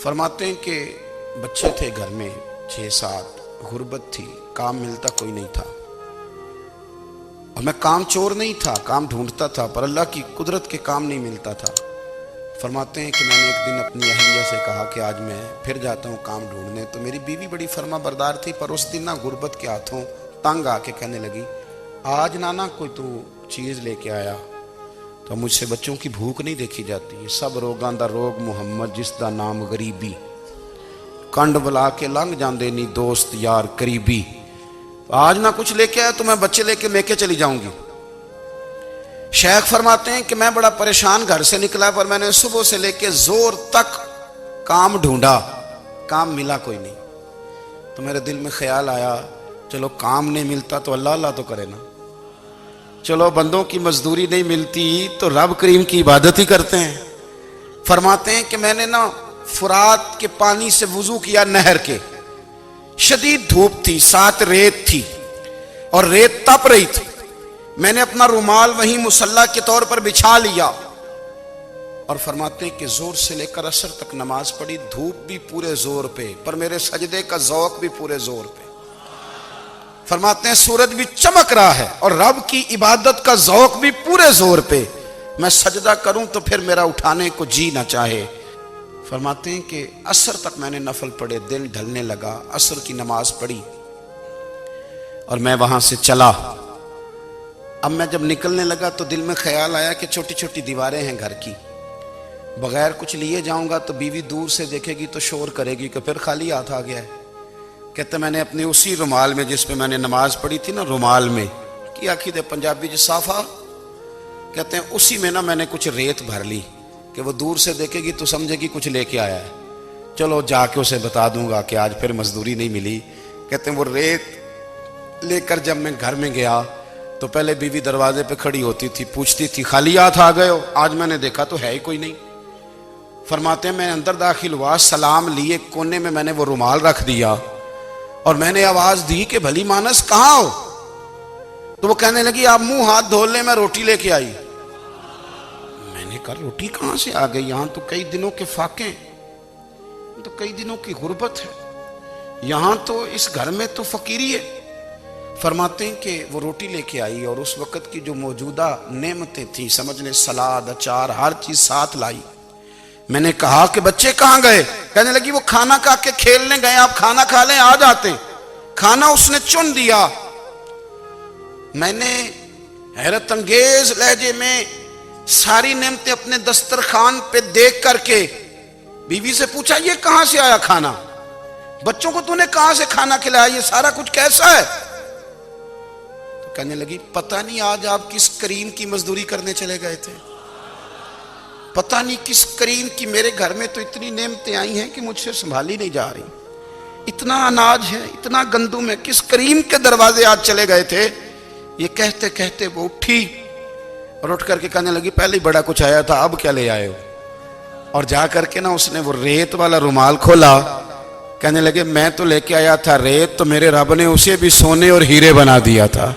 फरमाते हैं कि बच्चे थे घर में 6-7, गुर्बत थी, काम मिलता कोई नहीं था। और मैं काम चोर नहीं था, काम ढूंढता था, पर अल्लाह की कुदरत के काम नहीं मिलता था। फरमाते हैं कि मैंने एक दिन अपनी अहलिया से कहा कि आज मैं फिर जाता हूँ काम ढूंढने। तो मेरी बीवी बड़ी फरमा बरदार थी, पर उस दिन ना गुर्बत के हाथों तंग आके कहने लगी, आज नाना कोई तू चीज़ लेके आया। तो मुझसे बच्चों की भूख नहीं देखी जाती। सब रोगां दा रोग मुहम्मद जिसदा नाम गरीबी, कंड बुला के लंघ जाते नहीं दोस्त यार करीबी। आज ना कुछ लेके आया तो मैं बच्चे लेके चली जाऊंगी। शेख फरमाते हैं कि मैं बड़ा परेशान घर से निकला, पर मैंने सुबह से लेके जोर तक काम ढूंढा, काम मिला कोई नहीं। तो मेरे दिल में ख्याल आया, चलो काम नहीं मिलता तो अल्लाह अल्लाह तो करे ना, चलो बंदों की मजदूरी नहीं मिलती तो रब करीम की इबादत ही करते हैं। फरमाते हैं कि मैंने ना फुरात के पानी से वुजू किया, नहर के। शदीद धूप थी, साथ रेत थी और रेत तप रही थी। मैंने अपना रुमाल वहीं मुसल्ला के तौर पर बिछा लिया और फरमाते हैं कि जोर से लेकर असर तक नमाज पढ़ी। धूप भी पूरे जोर पे, पर मेरे सजदे का ज़ौक़ भी पूरे जोर पे। फरमाते हैं सूरज भी चमक रहा है और रब की इबादत का ज़ौक़ भी पूरे जोर पे। मैं सजदा करूं तो फिर मेरा उठाने को जी ना चाहे। फरमाते हैं कि असर तक मैंने नफल पढ़े, दिल ढलने लगा, असर की नमाज पढ़ी और मैं वहां से चला। अब मैं जब निकलने लगा तो दिल में ख्याल आया कि छोटी छोटी दीवारें हैं घर की, बगैर कुछ लिए जाऊंगा तो बीवी दूर से देखेगी तो शोर करेगी कि फिर खाली हाथ आ गया है। कहते मैंने अपने उसी रुमाल में जिस पे मैंने नमाज पढ़ी थी ना, रुमाल में की आखिर दे पंजाबी ज साफा, कहते हैं उसी में ना मैंने कुछ रेत भर ली कि वो दूर से देखेगी तो समझेगी कुछ लेके आया है। चलो जाके उसे बता दूंगा कि आज फिर मजदूरी नहीं मिली। कहते हैं वो रेत लेकर जब मैं घर में गया तो पहले बीवी दरवाजे पे खड़ी होती थी, पूछती थी खाली हाथ आ गए हो? आज मैंने देखा तो है ही कोई नहीं। फरमाते हैं मैं अंदर दाखिल हुआ, सलाम लिए, कोने में मैंने वो रुमाल रख दिया और मैंने आवाज दी कि भली मानस कहाँ हो? तो वो कहने लगी आप मुंह हाथ धो ले, मैं रोटी लेके आई। मैंने कहा रोटी कहां से आ गई? यहां तो कई दिनों के फाके, तो कई दिनों की गुर्बत है, यहां तो इस घर में तो फकीरी है। फरमाते हैं कि वो रोटी लेके आई और उस वक्त की जो मौजूदा नेमतें थी, समझ लें सलाद, अचार, हर चीज साथ लाई। मैंने कहा कि बच्चे कहां गए? कहने लगी वो खाना खा के खेलने गए, आप खाना खा लें आ जाते। खाना उसने चुन दिया। मैंने हैरत अंगेज लहजे में सारी नेमतें अपने दस्तरखान पे देख करके बीवी से पूछा ये कहां से आया खाना? बच्चों को तूने कहां से खाना खिलाया? ये सारा कुछ कैसा है? तो कहने लगी पता नहीं आज आप किस करीम की मजदूरी करने चले गए थे, पता नहीं किस करीम की, मेरे घर में तो इतनी नेमतें आई हैं कि मुझसे संभाली नहीं जा रही, इतना अनाज है, इतना गंदुम है, किस करीम के दरवाजे आज चले गए थे? ये कहते कहते वो उठी और उठ करके कहने लगी पहले ही बड़ा कुछ आया था, अब क्या ले आए हो? और जा करके ना उसने वो रेत वाला रुमाल खोला। कहने लगे मैं तो लेके आया था रेत, तो मेरे रब ने उसे भी सोने और हीरे बना दिया था।